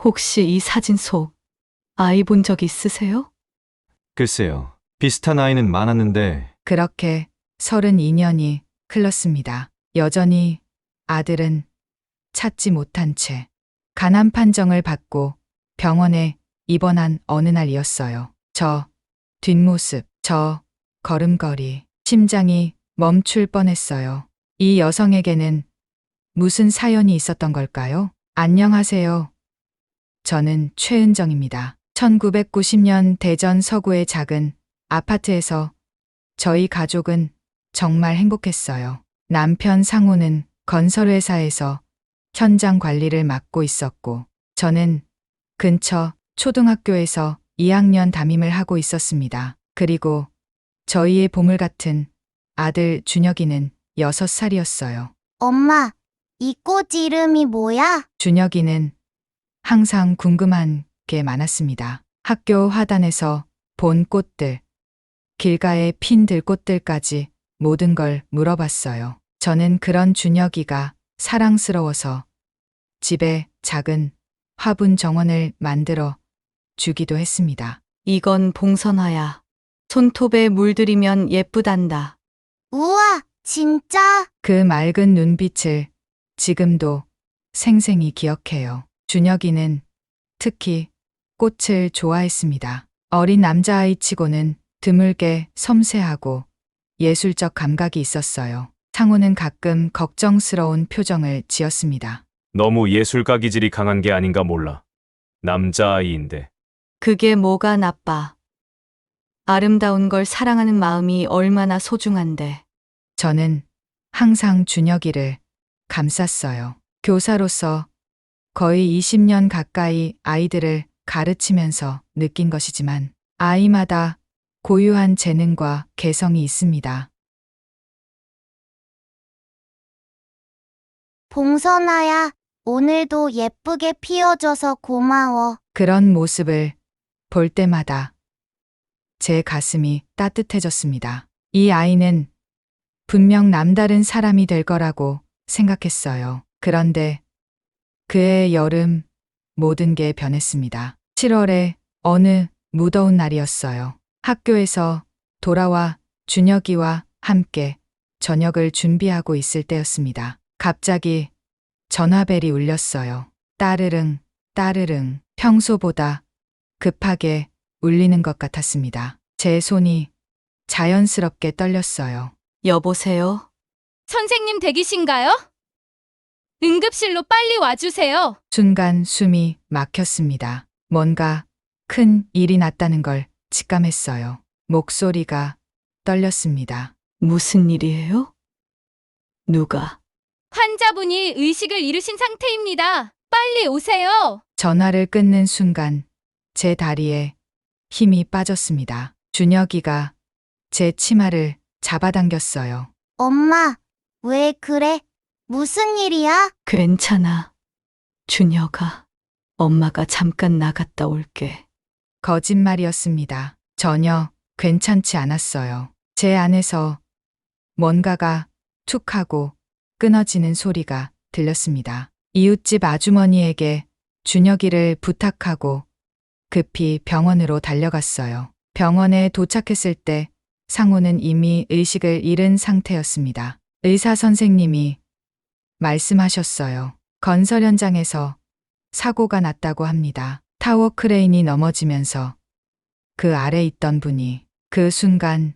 혹시 이 사진 속 아이 본 적 있으세요? 글쎄요. 비슷한 아이는 많았는데 그렇게 32년이 흘렀습니다. 여전히 아들은 찾지 못한 채 간암 판정을 받고 병원에 입원한 어느 날이었어요. 저 뒷모습, 저 걸음걸이, 심장이 멈출 뻔했어요. 이 여성에게는 무슨 사연이 있었던 걸까요? 안녕하세요. 저는 최은정입니다. 1990년 대전 서구의 작은 아파트에서 저희 가족은 정말 행복했어요. 남편 상호는 건설회사에서 현장 관리를 맡고 있었고, 저는 근처 초등학교에서 2학년 담임을 하고 있었습니다. 그리고 저희의 보물 같은 아들 준혁이는 6살이었어요. 엄마, 이 꽃 이름이 뭐야? 준혁이는 항상 궁금한 게 많았습니다. 학교 화단에서 본 꽃들, 길가에 핀 들꽃들까지 모든 걸 물어봤어요. 저는 그런 준혁이가 사랑스러워서 집에 작은 화분 정원을 만들어 주기도 했습니다. 이건 봉선화야. 손톱에 물들이면 예쁘단다. 우와, 진짜? 그 맑은 눈빛을 지금도 생생히 기억해요. 준혁이는 특히 꽃을 좋아했습니다. 어린 남자아이 치고는 드물게 섬세하고 예술적 감각이 있었어요. 상호는 가끔 걱정스러운 표정을 지었습니다. 너무 예술가 기질이 강한 게 아닌가 몰라. 남자아이인데. 그게 뭐가 나빠. 아름다운 걸 사랑하는 마음이 얼마나 소중한데. 저는 항상 준혁이를 감쌌어요. 교사로서 거의 20년 가까이 아이들을 가르치면서 느낀 것이지만 아이마다 고유한 재능과 개성이 있습니다. 봉선아야, 오늘도 예쁘게 피어줘서 고마워. 그런 모습을 볼 때마다 제 가슴이 따뜻해졌습니다. 이 아이는 분명 남다른 사람이 될 거라고 생각했어요. 그런데 그해 여름 모든 게 변했습니다. 7월에 어느 무더운 날이었어요. 학교에서 돌아와 준혁이와 함께 저녁을 준비하고 있을 때였습니다. 갑자기 전화벨이 울렸어요. 따르릉, 따르릉. 평소보다 급하게 울리는 것 같았습니다. 제 손이 자연스럽게 떨렸어요. 여보세요? 선생님 댁이신가요? 응급실로 빨리 와주세요. 순간 숨이 막혔습니다. 뭔가 큰 일이 났다는 걸 직감했어요. 목소리가 떨렸습니다. 무슨 일이에요? 누가? 환자분이 의식을 잃으신 상태입니다. 빨리 오세요. 전화를 끊는 순간 제 다리에 힘이 빠졌습니다. 준혁이가 제 치마를 잡아당겼어요. 엄마, 왜 그래? 무슨 일이야? 괜찮아. 준혁아, 엄마가 잠깐 나갔다 올게. 거짓말이었습니다. 전혀 괜찮지 않았어요. 제 안에서 뭔가가 툭 하고 끊어지는 소리가 들렸습니다. 이웃집 아주머니에게 준혁이를 부탁하고 급히 병원으로 달려갔어요. 병원에 도착했을 때 상호는 이미 의식을 잃은 상태였습니다. 의사 선생님이 말씀하셨어요. 건설 현장에서 사고가 났다고 합니다. 타워 크레인이 넘어지면서 그 아래 있던 분이 그 순간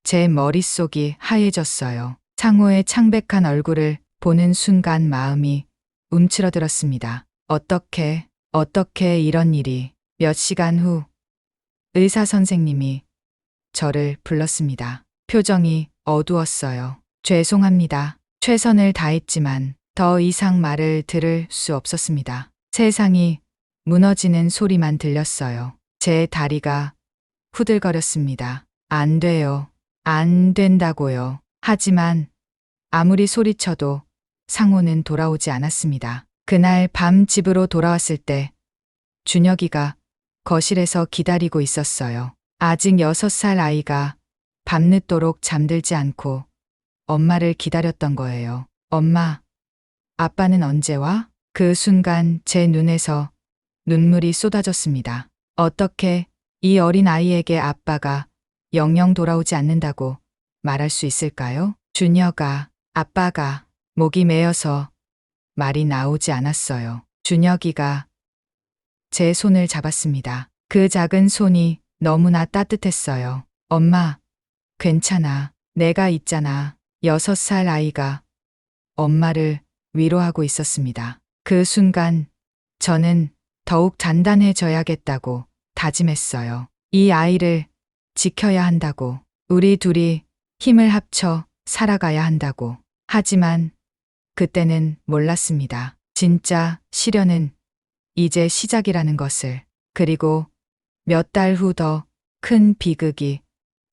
제 머릿속이 하얘졌어요. 상호의 창백한 얼굴을 보는 순간 마음이 움츠러들었습니다. 어떻게 이런 일이. 몇 시간 후 의사 선생님이 저를 불렀습니다. 표정이 어두웠어요. 죄송합니다. 최선을 다했지만 더 이상 말을 들을 수 없었습니다. 세상이 무너지는 소리만 들렸어요. 제 다리가 후들거렸습니다. 안 돼요. 안 된다고요. 하지만 아무리 소리쳐도 상호는 돌아오지 않았습니다. 그날 밤 집으로 돌아왔을 때 준혁이가 거실에서 기다리고 있었어요. 아직 6살 아이가 밤늦도록 잠들지 않고 엄마를 기다렸던 거예요. 엄마, 아빠는 언제 와? 그 순간 제 눈에서 눈물이 쏟아졌습니다. 어떻게 이 어린 아이에게 아빠가 영영 돌아오지 않는다고 말할 수 있을까요? 아빠가 목이 메어서 말이 나오지 않았어요. 준혁이가 제 손을 잡았습니다. 그 작은 손이 너무나 따뜻했어요. 엄마, 괜찮아. 내가 있잖아. 6살 아이가 엄마를 위로하고 있었습니다. 그 순간 저는 더욱 단단해져야겠다고 다짐했어요. 이 아이를 지켜야 한다고. 우리 둘이 힘을 합쳐 살아가야 한다고. 하지만 그때는 몰랐습니다. 진짜 시련은 이제 시작이라는 것을. 그리고 몇 달 후 더 큰 비극이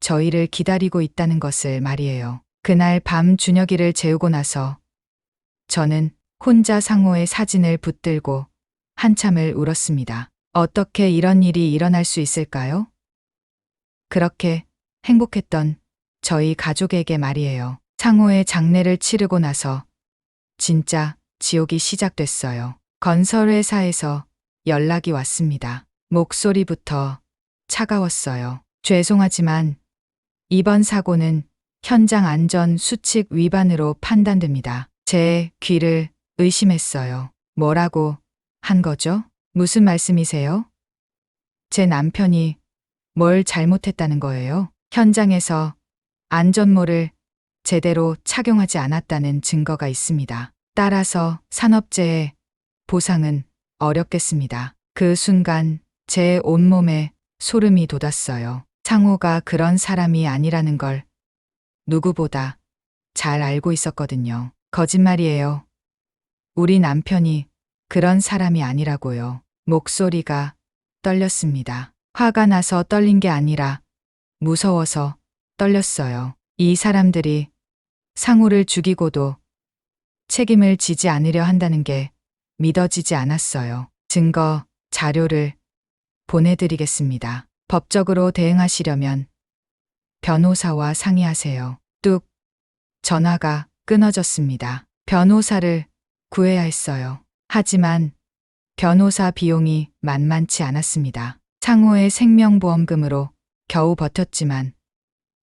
저희를 기다리고 있다는 것을 말이에요. 그날 밤 준혁이를 재우고 나서 저는 혼자 상호의 사진을 붙들고 한참을 울었습니다. 어떻게 이런 일이 일어날 수 있을까요? 그렇게 행복했던 저희 가족에게 말이에요. 상호의 장례를 치르고 나서 진짜 지옥이 시작됐어요. 건설회사에서 연락이 왔습니다. 목소리부터 차가웠어요. 죄송하지만 이번 사고는 현장 안전 수칙 위반으로 판단됩니다. 제 귀를 의심했어요. 뭐라고 한 거죠? 무슨 말씀이세요? 제 남편이 뭘 잘못했다는 거예요? 현장에서 안전모를 제대로 착용하지 않았다는 증거가 있습니다. 따라서 산업재해 보상은 어렵겠습니다. 그 순간 제 온몸에 소름이 돋았어요. 상호가 그런 사람이 아니라는 걸 누구보다 잘 알고 있었거든요. 거짓말이에요. 우리 남편이 그런 사람이 아니라고요. 목소리가 떨렸습니다. 화가 나서 떨린 게 아니라 무서워서 떨렸어요. 이 사람들이 상호를 죽이고도 책임을 지지 않으려 한다는 게 믿어지지 않았어요. 증거, 자료를 보내드리겠습니다. 법적으로 대응하시려면 변호사와 상의하세요. 뚝. 전화가 끊어졌습니다. 변호사를 구해야 했어요. 하지만 변호사 비용이 만만치 않았습니다. 상호의 생명보험금으로 겨우 버텼지만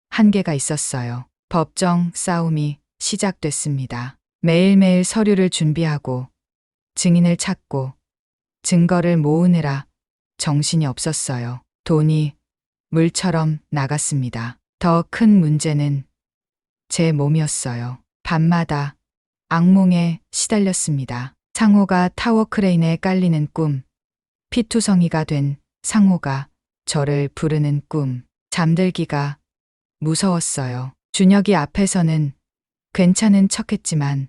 한계가 있었어요. 법정 싸움이 시작됐습니다. 매일매일 서류를 준비하고 증인을 찾고 증거를 모으느라 정신이 없었어요. 돈이 물처럼 나갔습니다. 더 큰 문제는 제 몸이었어요. 밤마다 악몽에 시달렸습니다. 상호가 타워 크레인에 깔리는 꿈, 피투성이가 된 상호가 저를 부르는 꿈, 잠들기가 무서웠어요. 준혁이 앞에서는 괜찮은 척했지만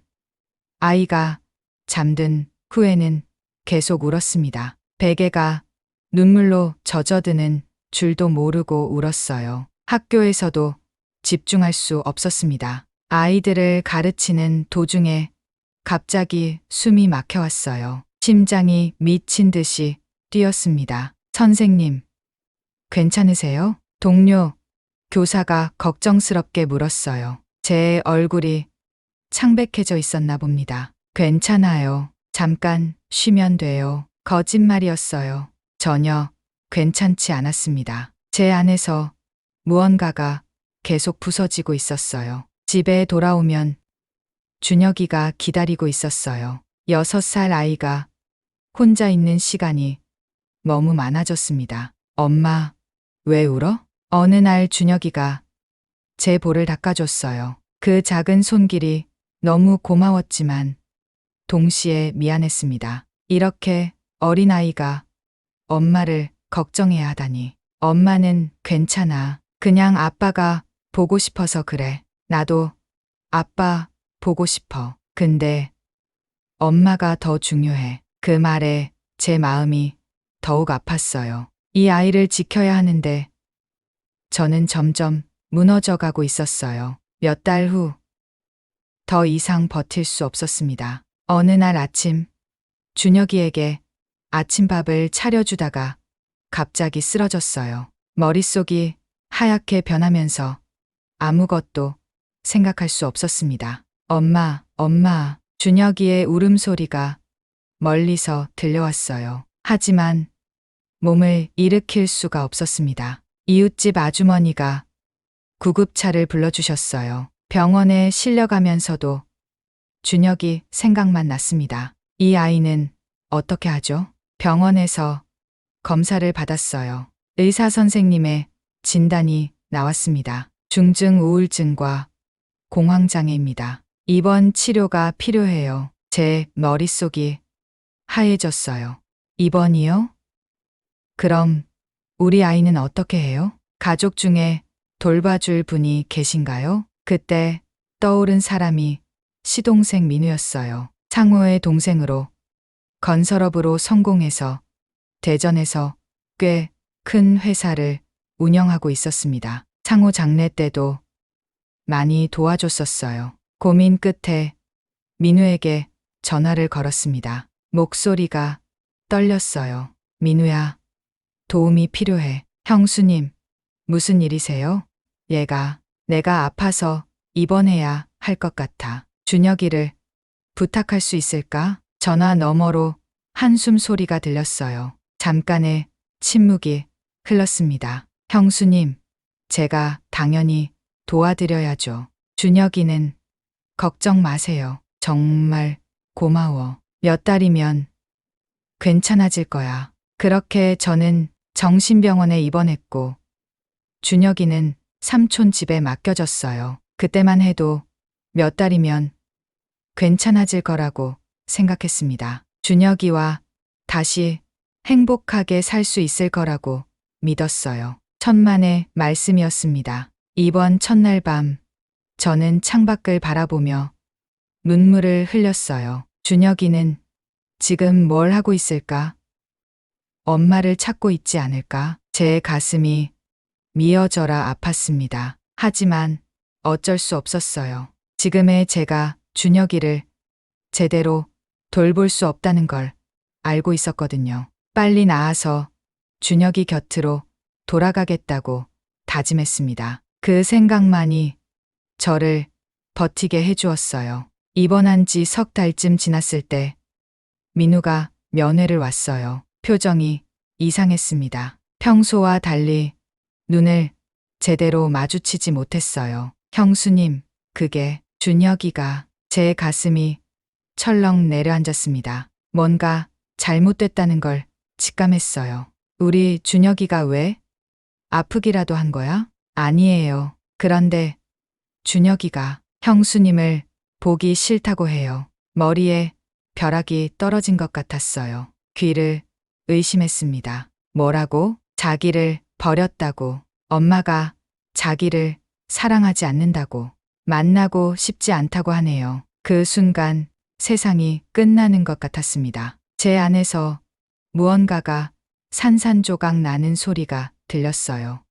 아이가 잠든 후에는 계속 울었습니다. 베개가 눈물로 젖어드는 줄도 모르고 울었어요. 학교에서도 집중할 수 없었습니다. 아이들을 가르치는 도중에 갑자기 숨이 막혀왔어요. 심장이 미친 듯이 뛰었습니다. 선생님, 괜찮으세요? 동료, 교사가 걱정스럽게 물었어요. 제 얼굴이 창백해져 있었나 봅니다. 괜찮아요. 잠깐 쉬면 돼요. 거짓말이었어요. 전혀 괜찮지 않았습니다. 제 안에서 무언가가 계속 부서지고 있었어요. 집에 돌아오면 준혁이가 기다리고 있었어요. 6살 아이가 혼자 있는 시간이 너무 많아졌습니다. 엄마, 왜 울어? 어느 날 준혁이가 제 볼을 닦아줬어요. 그 작은 손길이 너무 고마웠지만 동시에 미안했습니다. 이렇게 어린아이가 엄마를 걱정해야 하다니. 엄마는 괜찮아. 그냥 아빠가 보고 싶어서 그래. 나도 아빠 보고 싶어. 근데 엄마가 더 중요해. 그 말에 제 마음이 더욱 아팠어요. 이 아이를 지켜야 하는데 저는 점점 무너져가고 있었어요. 몇 달 후 더 이상 버틸 수 없었습니다. 어느 날 아침 준혁이에게 아침밥을 차려주다가 갑자기 쓰러졌어요. 머릿속이 하얗게 변하면서 아무것도 생각할 수 없었습니다. 엄마, 엄마. 준혁이의 울음소리가 멀리서 들려왔어요. 하지만 몸을 일으킬 수가 없었습니다. 이웃집 아주머니가 구급차를 불러주셨어요. 병원에 실려가면서도 준혁이 생각만 났습니다. 이 아이는 어떻게 하죠? 병원에서 검사를 받았어요. 의사 선생님의 진단이 나왔습니다. 중증 우울증과 공황장애입니다. 입원 치료가 필요해요. 제 머릿속이 하얘졌어요. 입원이요? 그럼 우리 아이는 어떻게 해요? 가족 중에 돌봐줄 분이 계신가요? 그때 떠오른 사람이 시동생 민우였어요. 창호의 동생으로 건설업으로 성공해서 대전에서 꽤 큰 회사를 운영하고 있었습니다. 창호 장례 때도 많이 도와줬었어요. 고민 끝에 민우에게 전화를 걸었습니다. 목소리가 떨렸어요. 민우야, 도움이 필요해. 형수님, 무슨 일이세요? 내가 아파서 입원해야 할 것 같아. 준혁이를 부탁할 수 있을까? 전화 너머로 한숨 소리가 들렸어요. 잠깐의 침묵이 흘렀습니다. 형수님, 제가 당연히 도와드려야죠. 준혁이는 걱정 마세요. 정말 고마워. 몇 달이면 괜찮아질 거야. 그렇게 저는 정신병원에 입원했고 준혁이는 삼촌 집에 맡겨졌어요. 그때만 해도 몇 달이면 괜찮아질 거라고 생각했습니다. 준혁이와 다시 행복하게 살 수 있을 거라고 믿었어요. 천만의 말씀이었습니다. 입원 첫날 밤, 저는 창밖을 바라보며 눈물을 흘렸어요. 준혁이는 지금 뭘 하고 있을까? 엄마를 찾고 있지 않을까? 제 가슴이 미어져라 아팠습니다. 하지만 어쩔 수 없었어요. 지금의 제가 준혁이를 제대로 돌볼 수 없다는 걸 알고 있었거든요. 빨리 나아서 준혁이 곁으로 돌아가겠다고 다짐했습니다. 그 생각만이 저를 버티게 해주었어요. 입원한 지 석 달쯤 지났을 때 민우가 면회를 왔어요. 표정이 이상했습니다. 평소와 달리 눈을 제대로 마주치지 못했어요. 형수님, 그게 준혁이가 제 가슴이 철렁 내려앉았습니다. 뭔가 잘못됐다는 걸 직감했어요. 우리 준혁이가 왜? 아프기라도 한 거야? 아니에요. 그런데 준혁이가 형수님을 보기 싫다고 해요. 머리에 벼락이 떨어진 것 같았어요. 귀를 의심했습니다. 뭐라고? 자기를 버렸다고. 엄마가 자기를 사랑하지 않는다고. 만나고 싶지 않다고 하네요. 그 순간 세상이 끝나는 것 같았습니다. 제 안에서 무언가가 산산조각 나는 소리가 들렸어요.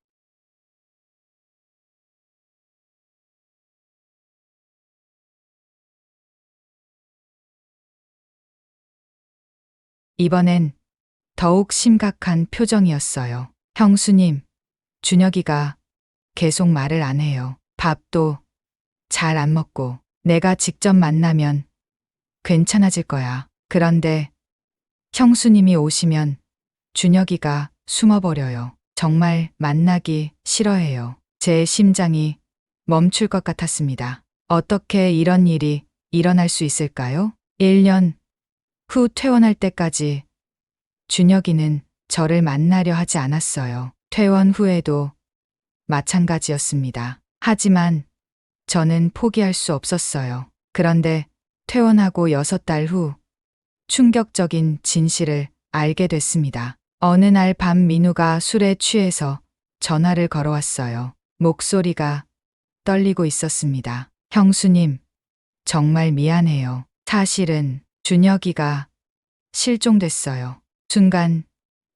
이번엔 더욱 심각한 표정이었어요. 형수님, 준혁이가 계속 말을 안 해요. 밥도 잘 안 먹고. 내가 직접 만나면 괜찮아질 거야. 그런데 형수님이 오시면 준혁이가 숨어버려요. 정말 만나기 싫어해요. 제 심장이 멈출 것 같았습니다. 어떻게 이런 일이 일어날 수 있을까요? 1년 후 퇴원할 때까지 준혁이는 저를 만나려 하지 않았어요. 퇴원 후에도 마찬가지였습니다. 하지만 저는 포기할 수 없었어요. 그런데 퇴원하고 6달 후 충격적인 진실을 알게 됐습니다. 어느 날 밤 민우가 술에 취해서 전화를 걸어왔어요. 목소리가 떨리고 있었습니다. 형수님, 정말 미안해요. 사실은 준혁이가 실종됐어요. 순간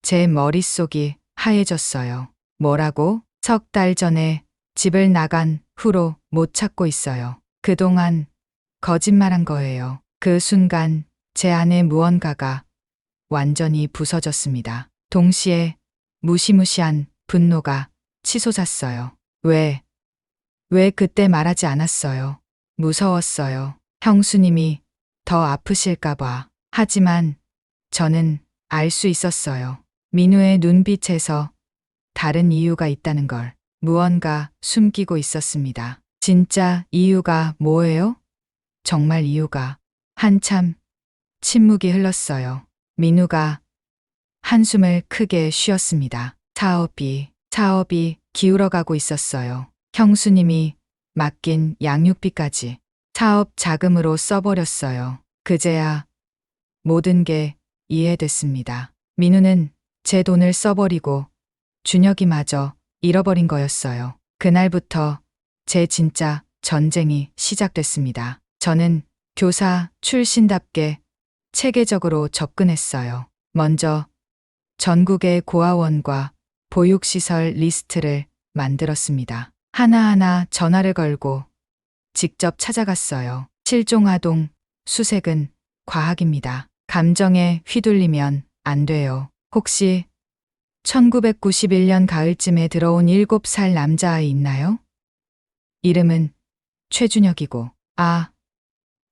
제 머릿속이 하얘졌어요. 뭐라고? 석 달 전에 집을 나간 후로 못 찾고 있어요. 그동안 거짓말한 거예요. 그 순간 제 안에 무언가가 완전히 부서졌습니다. 동시에 무시무시한 분노가 치솟았어요. 왜 그때 말하지 않았어요? 무서웠어요. 형수님이 더 아프실까봐. 하지만 저는 알 수 있었어요. 민우의 눈빛에서 다른 이유가 있다는 걸 무언가 숨기고 있었습니다. 진짜 이유가 뭐예요? 정말 이유가. 한참 침묵이 흘렀어요. 민우가 한숨을 크게 쉬었습니다. 사업이 기울어가고 있었어요. 형수님이 맡긴 양육비까지 사업 자금으로 써버렸어요. 그제야 모든 게 이해됐습니다. 민우는 제 돈을 써버리고 준혁이마저 잃어버린 거였어요. 그날부터 제 진짜 전쟁이 시작됐습니다. 저는 교사 출신답게 체계적으로 접근했어요. 먼저 전국의 고아원과 보육시설 리스트를 만들었습니다. 하나하나 전화를 걸고 직접 찾아갔어요. 실종아동 수색은 과학입니다. 감정에 휘둘리면 안 돼요. 혹시 1991년 가을쯤에 들어온 7살 남자아이 있나요? 이름은 최준혁이고,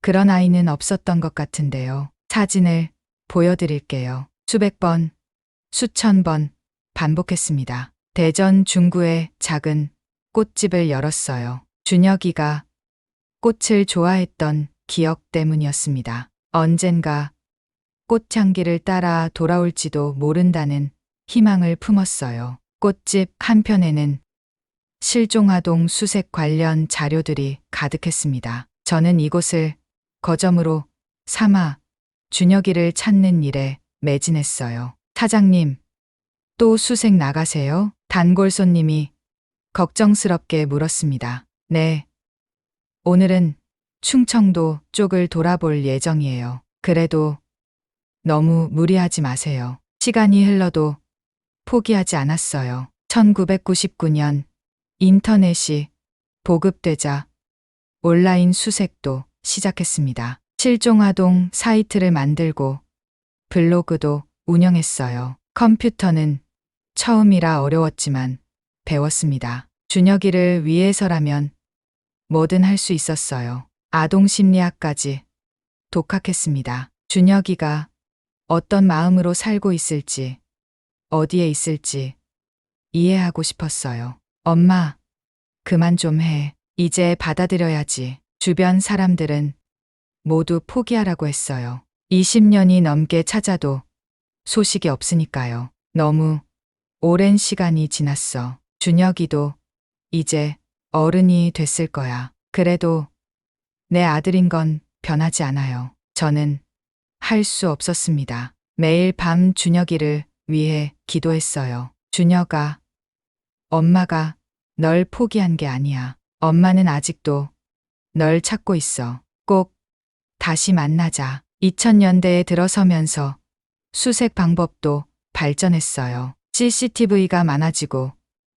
그런 아이는 없었던 것 같은데요. 사진을 보여드릴게요. 수백 번, 수천 번 반복했습니다. 대전 중구의 작은 꽃집을 열었어요. 준혁이가 꽃을 좋아했던 기억 때문이었습니다. 언젠가 꽃향기를 따라 돌아올지도 모른다는 희망을 품었어요. 꽃집 한편에는 실종아동 수색 관련 자료들이 가득했습니다. 저는 이곳을 거점으로 삼아 준혁이를 찾는 일에 매진했어요. 사장님, 또 수색 나가세요? 단골 손님이 걱정스럽게 물었습니다. 네. 오늘은 충청도 쪽을 돌아볼 예정이에요. 그래도 너무 무리하지 마세요. 시간이 흘러도 포기하지 않았어요. 1999년 인터넷이 보급되자 온라인 수색도 시작했습니다. 실종아동 사이트를 만들고 블로그도 운영했어요. 컴퓨터는 처음이라 어려웠지만 배웠습니다. 준혁이를 위해서라면 뭐든 할 수 있었어요. 아동심리학까지 독학했습니다. 준혁이가 어떤 마음으로 살고 있을지, 어디에 있을지 이해하고 싶었어요. 엄마, 그만 좀 해. 이제 받아들여야지. 주변 사람들은 모두 포기하라고 했어요. 20년이 넘게 찾아도 소식이 없으니까요. 너무 오랜 시간이 지났어. 준혁이도 이제 어른이 됐을 거야. 그래도 내 아들인 건 변하지 않아요. 저는 할 수 없었습니다. 매일 밤 준혁이를 위해 기도했어요. 준혁아, 엄마가 널 포기한 게 아니야. 엄마는 아직도 널 찾고 있어. 꼭 다시 만나자. 2000년대에 들어서면서 수색 방법도 발전했어요. CCTV가 많아지고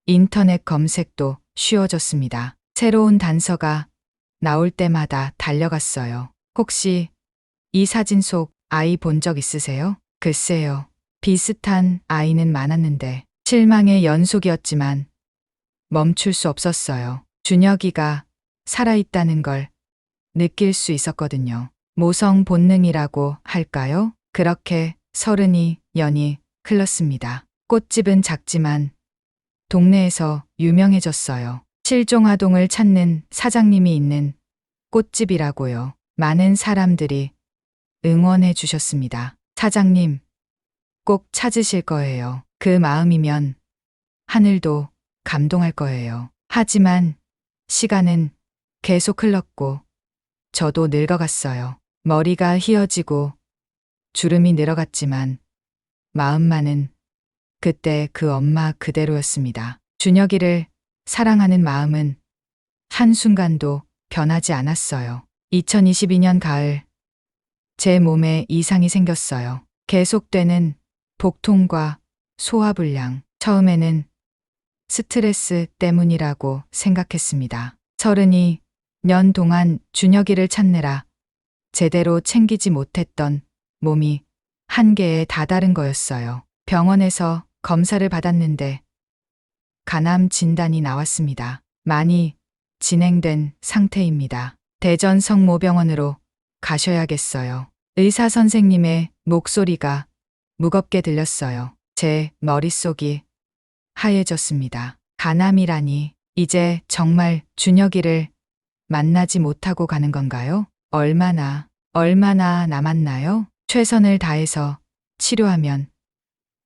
인터넷 검색도 쉬워졌습니다. 새로운 단서가 나올 때마다 달려갔어요. 혹시 이 사진 속 아이 본 적 있으세요? 글쎄요. 비슷한 아이는 많았는데 실망의 연속이었지만 멈출 수 없었어요. 준혁이가 살아있다는 걸 느낄 수 있었거든요. 모성 본능이라고 할까요? 그렇게 30년이 흘렀습니다. 꽃집은 작지만 동네에서 유명해졌어요. 실종아동을 찾는 사장님이 있는 꽃집이라고요. 많은 사람들이 응원해 주셨습니다. 사장님, 꼭 찾으실 거예요. 그 마음이면 하늘도 감동할 거예요. 하지만 시간은 계속 흘렀고 저도 늙어갔어요. 머리가 휘어지고 주름이 늘어갔지만 마음만은 그때 그 엄마 그대로였습니다. 준혁이를 사랑하는 마음은 한순간도 변하지 않았어요. 2022년 가을, 제 몸에 이상이 생겼어요. 계속되는 복통과 소화불량. 처음에는 스트레스 때문이라고 생각했습니다. 32년 동안 준혁이를 찾느라 제대로 챙기지 못했던 몸이 한계에 다다른 거였어요. 병원에서 검사를 받았는데 간암 진단이 나왔습니다. 많이 진행된 상태입니다. 대전 성모병원으로 가셔야겠어요. 의사 선생님의 목소리가 무겁게 들렸어요. 제 머릿속이 하얘졌습니다. 가남이라니 이제 정말 준혁이를 만나지 못하고 가는 건가요? 얼마나 남았나요? 최선을 다해서 치료하면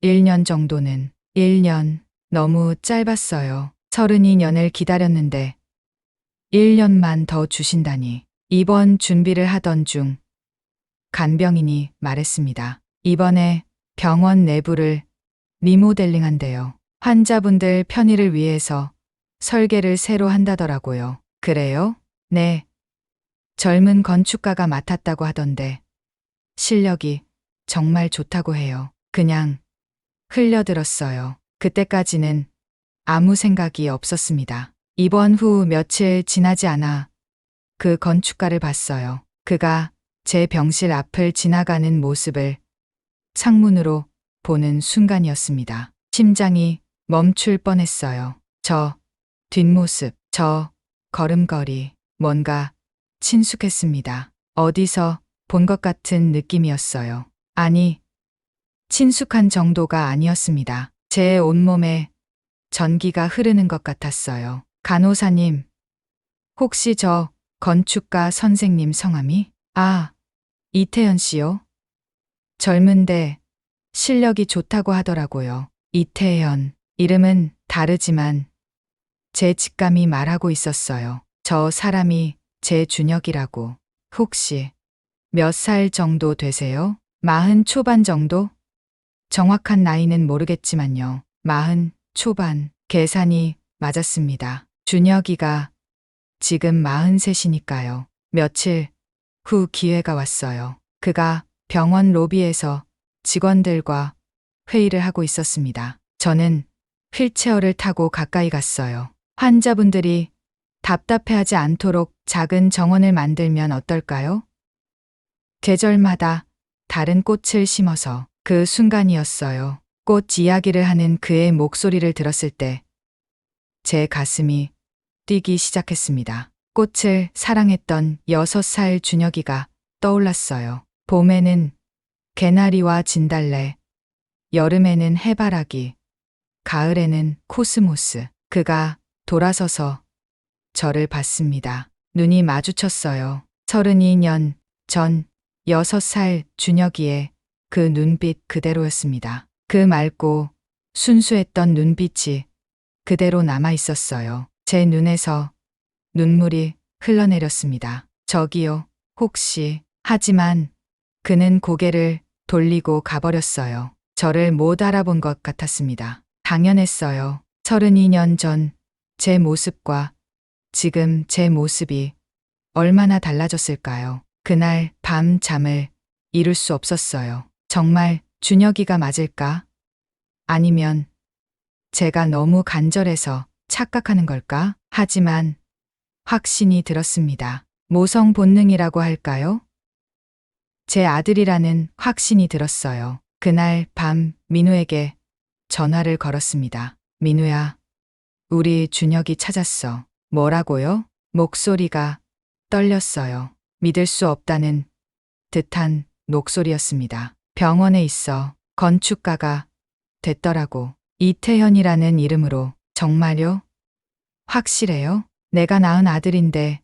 1년 정도는 1년 너무 짧았어요. 32년을 기다렸는데 1년만 더 주신다니. 입원 준비를 하던 중 간병인이 말했습니다. 이번에 병원 내부를 리모델링한대요. 환자분들 편의를 위해서 설계를 새로 한다더라고요. 그래요? 네. 젊은 건축가가 맡았다고 하던데 실력이 정말 좋다고 해요. 그냥 흘려들었어요. 그때까지는 아무 생각이 없었습니다. 입원 후 며칠 지나지 않아 그 건축가를 봤어요. 그가 제 병실 앞을 지나가는 모습을 창문으로 보는 순간이었습니다. 심장이 멈출 뻔했어요. 저 뒷모습, 저 걸음걸이, 뭔가 친숙했습니다. 어디서 본 것 같은 느낌이었어요. 아니, 친숙한 정도가 아니었습니다. 제 온몸에 전기가 흐르는 것 같았어요. 간호사님, 혹시 저 건축가 선생님 성함이? 아, 이태현 씨요? 젊은데 실력이 좋다고 하더라고요. 이태현, 이름은 다르지만 제 직감이 말하고 있었어요. 저 사람이 제 준혁이라고. 혹시 몇 살 정도 되세요? 40 초반 정도? 정확한 나이는 모르겠지만요. 40 초반. 계산이 맞았습니다. 준혁이가 지금 43이니까요. 며칠 후 기회가 왔어요. 그가 병원 로비에서 직원들과 회의를 하고 있었습니다. 저는 휠체어를 타고 가까이 갔어요. 환자분들이 답답해하지 않도록 작은 정원을 만들면 어떨까요? 계절마다 다른 꽃을 심어서. 그 순간이었어요. 꽃 이야기를 하는 그의 목소리를 들었을 때 제 가슴이 뛰기 시작했습니다. 꽃을 사랑했던 6살 준혁이가 떠올랐어요. 봄에는 개나리와 진달래, 여름에는 해바라기, 가을에는 코스모스. 그가 돌아서서 저를 봤습니다. 눈이 마주쳤어요. 32년 전 6살 준혁이의 그 눈빛 그대로였습니다. 그 맑고 순수했던 눈빛이 그대로 남아 있었어요. 제 눈에서 눈물이 흘러내렸습니다. 저기요, 혹시. 하지만 그는 고개를 돌리고 가버렸어요. 저를 못 알아본 것 같았습니다. 당연했어요. 32년 전 제 모습과 지금 제 모습이 얼마나 달라졌을까요? 그날 밤 잠을 이룰 수 없었어요. 정말 준혁이가 맞을까? 아니면 제가 너무 간절해서 착각하는 걸까? 하지만 확신이 들었습니다. 모성 본능이라고 할까요? 제 아들이라는 확신이 들었어요. 그날 밤 민우에게 전화를 걸었습니다. 민우야, 우리 준혁이 찾았어. 뭐라고요? 목소리가 떨렸어요. 믿을 수 없다는 듯한 목소리였습니다. 병원에 있어. 건축가가 됐더라고. 이태현이라는 이름으로. 정말요? 확실해요? 내가 낳은 아들인데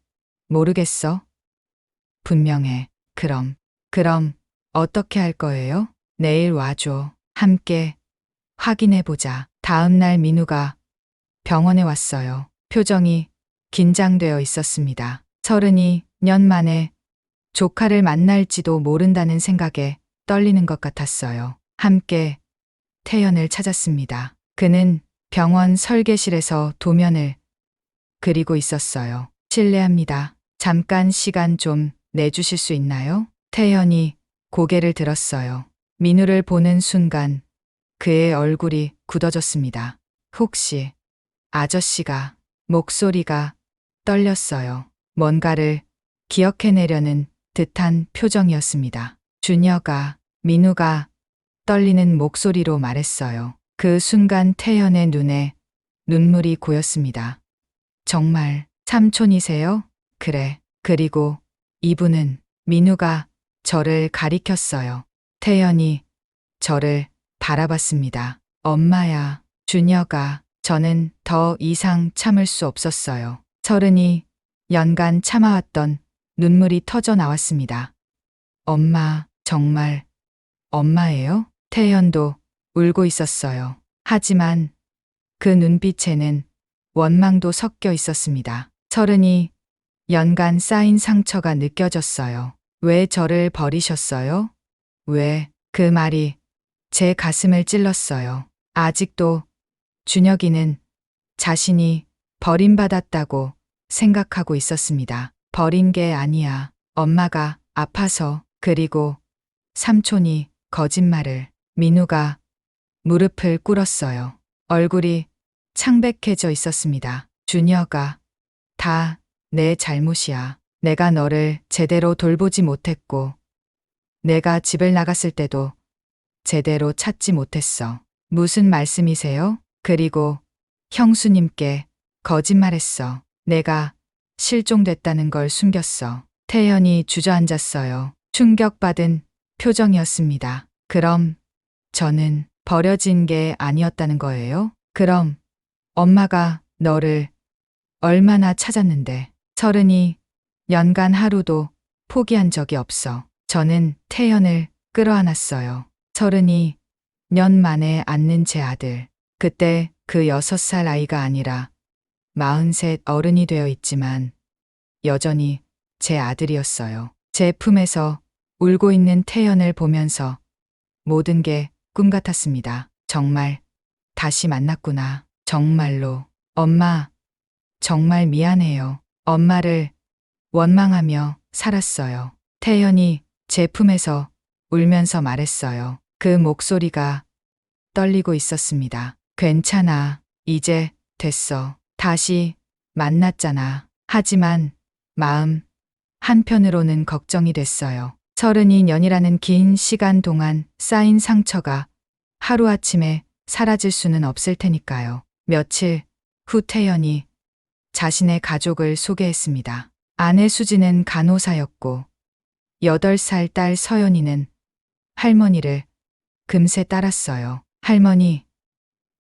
모르겠어? 분명해. 그럼 어떻게 할 거예요? 내일 와줘. 함께 확인해보자. 다음 날 민우가 병원에 왔어요. 표정이 긴장되어 있었습니다. 32년 만에 조카를 만날지도 모른다는 생각에 떨리는 것 같았어요. 함께 태연을 찾았습니다. 그는 병원 설계실에서 도면을 그리고 있었어요. 실례합니다. 잠깐 시간 좀 내주실 수 있나요? 태연이 고개를 들었어요. 민우를 보는 순간 그의 얼굴이 굳어졌습니다. 혹시 아저씨가. 목소리가 떨렸어요. 뭔가를 기억해내려는 듯한 표정이었습니다. 준혁아. 민우가 떨리는 목소리로 말했어요. 그 순간 태연의 눈에 눈물이 고였습니다. 정말 삼촌이세요? 그래. 그리고 이분은. 민우가 저를 가리켰어요. 태연이 저를 바라봤습니다. 엄마야, 준혁아, 저는 더 이상 참을 수 없었어요. 30년간 참아왔던 눈물이 터져 나왔습니다. 엄마, 정말 엄마예요? 태연도 울고 있었어요. 하지만 그 눈빛에는 원망도 섞여 있었습니다. 30년간 쌓인 상처가 느껴졌어요. 왜 저를 버리셨어요? 왜? 그 말이 제 가슴을 찔렀어요. 아직도 준혁이는 자신이 버림받았다고 생각하고 있었습니다. 버린 게 아니야. 엄마가 아파서. 그리고 삼촌이 거짓말을. 민우가 무릎을 꿇었어요. 얼굴이 창백해져 있었습니다. 준혁아, 다 내 잘못이야. 내가 너를 제대로 돌보지 못했고, 내가 집을 나갔을 때도 제대로 찾지 못했어. 무슨 말씀이세요? 그리고 형수님께 거짓말했어. 내가 실종됐다는 걸 숨겼어. 태연이 주저앉았어요. 충격받은 표정이었습니다. 그럼 저는 버려진 게 아니었다는 거예요? 그럼 엄마가 너를 얼마나 찾았는데. 30년간 하루도 포기한 적이 없어. 저는 태연을 끌어안았어요. 32년 만에 안는 제 아들. 그때 그 6살 아이가 아니라 43 어른이 되어 있지만 여전히 제 아들이었어요. 제 품에서 울고 있는 태연을 보면서 모든 게 꿈 같았습니다. 정말 다시 만났구나. 정말로. 엄마, 정말 미안해요. 엄마를 원망하며 살았어요. 태연이 제 품에서 울면서 말했어요. 그 목소리가 떨리고 있었습니다. 괜찮아. 이제 됐어. 다시 만났잖아. 하지만 마음 한편으로는 걱정이 됐어요. 32년이라는 긴 시간 동안 쌓인 상처가 하루아침에 사라질 수는 없을 테니까요. 며칠 후 태연이 자신의 가족을 소개했습니다. 아내 수지는 간호사였고 8살 딸 서연이는 할머니를 금세 따랐어요. 할머니,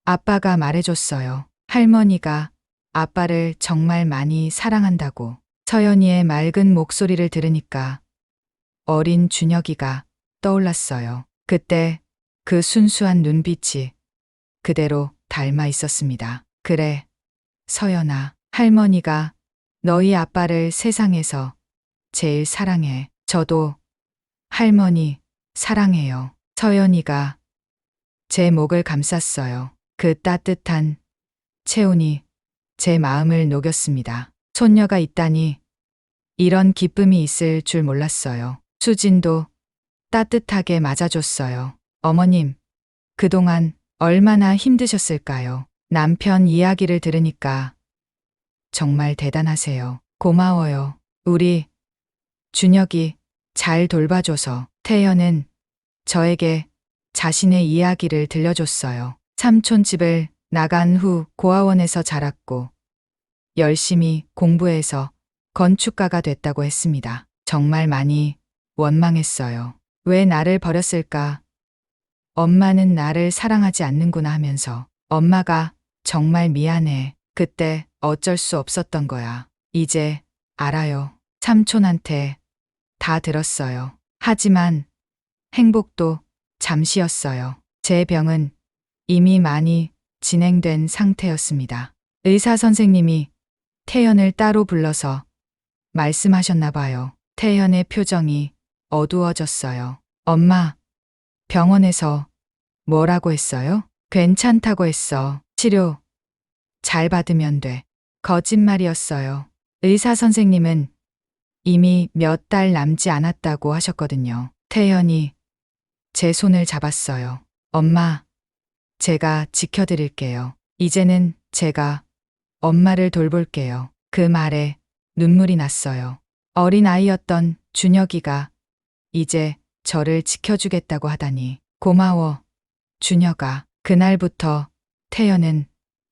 아빠가 말해줬어요. 할머니가 아빠를 정말 많이 사랑한다고. 서연이의 맑은 목소리를 들으니까 어린 준혁이가 떠올랐어요. 그때 그 순수한 눈빛이 그대로 닮아 있었습니다. 그래, 서연아, 할머니가 너희 아빠를 세상에서 제일 사랑해. 저도 할머니 사랑해요. 서연이가 제 목을 감쌌어요. 그 따뜻한 체온이 제 마음을 녹였습니다. 손녀가 있다니 이런 기쁨이 있을 줄 몰랐어요. 수진도 따뜻하게 맞아줬어요. 어머님, 그동안 얼마나 힘드셨을까요? 남편 이야기를 들으니까 정말 대단하세요. 고마워요. 우리 준혁이 잘 돌봐줘서. 태연은 저에게 자신의 이야기를 들려줬어요. 삼촌 집을 나간 후 고아원에서 자랐고 열심히 공부해서 건축가가 됐다고 했습니다. 정말 많이 원망했어요. 왜 나를 버렸을까? 엄마는 나를 사랑하지 않는구나 하면서. 엄마가 정말 미안해. 그때 어쩔 수 없었던 거야. 이제 알아요. 삼촌한테 다 들었어요. 하지만 행복도 잠시였어요. 제 병은 이미 많이 진행된 상태였습니다. 의사 선생님이 태연을 따로 불러서 말씀하셨나 봐요. 태연의 표정이 어두워졌어요. 엄마, 병원에서 뭐라고 했어요? 괜찮다고 했어. 치료 잘 받으면 돼. 거짓말이었어요. 의사 선생님은 이미 몇 달 남지 않았다고 하셨거든요. 태연이 제 손을 잡았어요. 엄마, 제가 지켜드릴게요. 이제는 제가 엄마를 돌볼게요. 그 말에 눈물이 났어요. 어린 아이였던 준혁이가 이제 저를 지켜주겠다고 하다니. 고마워, 준혁아. 그날부터 태연은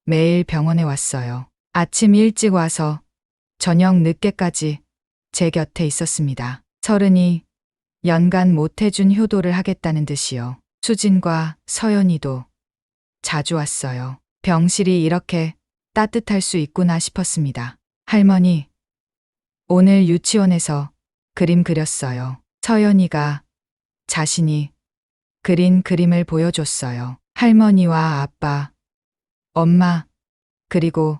매일 병원에 왔어요. 아침 일찍 와서 저녁 늦게까지 제 곁에 있었습니다. 32년간 못해준 효도를 하겠다는 듯이요. 수진과 서연이도 자주 왔어요. 병실이 이렇게 따뜻할 수 있구나 싶었습니다. 할머니, 오늘 유치원에서 그림 그렸어요. 서연이가 자신이 그린 그림을 보여줬어요. 할머니와 아빠, 엄마, 그리고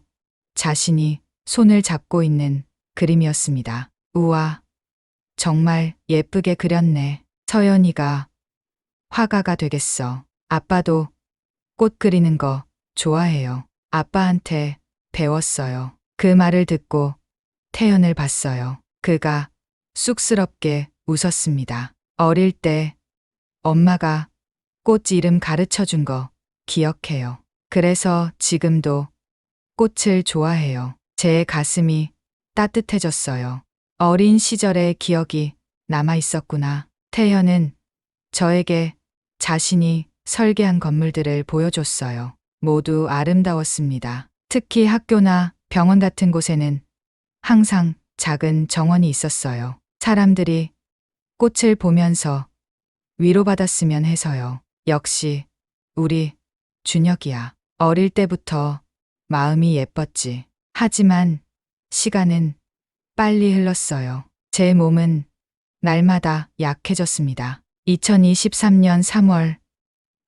자신이 손을 잡고 있는 그림이었습니다. 우와, 정말 예쁘게 그렸네. 서연이가 화가가 되겠어. 아빠도 꽃 그리는 거 좋아해요. 아빠한테 배웠어요. 그 말을 듣고 태연을 봤어요. 그가 쑥스럽게 웃었습니다. 어릴 때 엄마가 꽃 이름 가르쳐 준 거 기억해요. 그래서 지금도 꽃을 좋아해요. 제 가슴이 따뜻해졌어요. 어린 시절의 기억이 남아 있었구나. 태연은 저에게 자신이 설계한 건물들을 보여줬어요. 모두 아름다웠습니다. 특히 학교나 병원 같은 곳에는 항상 작은 정원이 있었어요. 사람들이 꽃을 보면서 위로받았으면 해서요. 역시 우리 준혁이야. 어릴 때부터 마음이 예뻤지. 하지만 시간은 빨리 흘렀어요. 제 몸은 날마다 약해졌습니다. 2023년 3월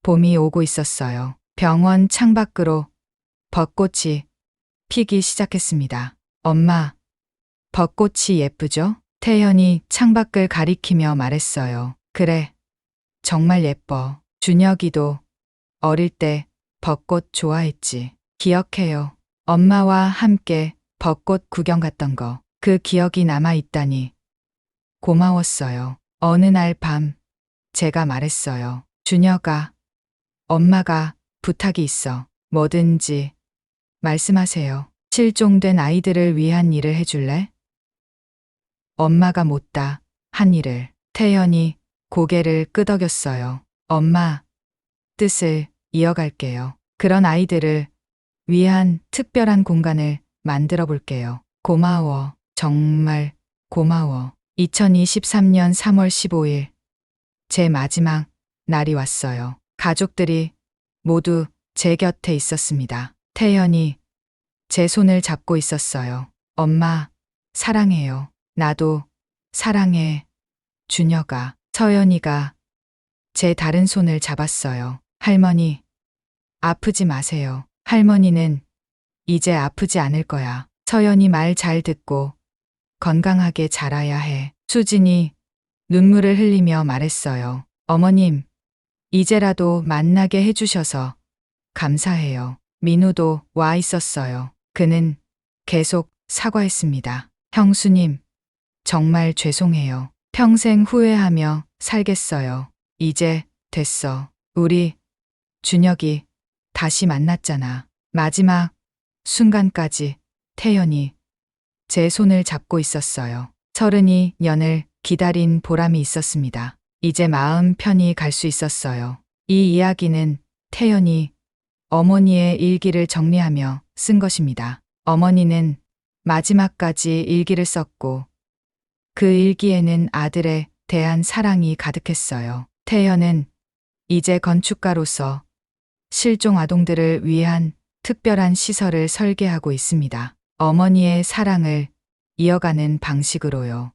봄이 오고 있었어요. 병원 창밖으로 벚꽃이 피기 시작했습니다. 엄마, 벚꽃이 예쁘죠? 태연이 창밖을 가리키며 말했어요. 그래, 정말 예뻐. 준혁이도 어릴 때 벚꽃 좋아했지. 기억해요. 엄마와 함께 벚꽃 구경 갔던 거. 그 기억이 남아 있다니 고마웠어요. 어느 날 밤 제가 말했어요. 준혁아, 엄마가 부탁이 있어. 뭐든지 말씀하세요. 실종된 아이들을 위한 일을 해줄래? 엄마가 못다 한 일을. 태연이 고개를 끄덕였어요. 엄마, 뜻을 이어갈게요. 그런 아이들을 위한 특별한 공간을 만들어 볼게요. 고마워. 정말 고마워. 2023년 3월 15일, 제 마지막 날이 왔어요. 가족들이 모두 제 곁에 있었습니다. 태연이 제 손을 잡고 있었어요. 엄마, 사랑해요. 나도 사랑해. 준혁아. 서연이가 제 다른 손을 잡았어요. 할머니, 아프지 마세요. 할머니는 이제 아프지 않을 거야. 서연이 말 잘 듣고 건강하게 자라야 해. 수진이 눈물을 흘리며 말했어요. 어머님, 이제라도 만나게 해주셔서 감사해요. 민우도 와 있었어요. 그는 계속 사과했습니다. 형수님, 정말 죄송해요. 평생 후회하며 살겠어요. 이제 됐어. 우리 준혁이 다시 만났잖아. 마지막 순간까지 태연이 제 손을 잡고 있었어요. 32년을 기다린 보람이 있었습니다. 이제 마음 편히 갈 수 있었어요. 이 이야기는 태연이 어머니의 일기를 정리하며 쓴 것입니다. 어머니는 마지막까지 일기를 썼고 그 일기에는 아들에 대한 사랑이 가득했어요. 태연은 이제 건축가로서 실종 아동들을 위한 특별한 시설을 설계하고 있습니다. 어머니의 사랑을 이어가는 방식으로요.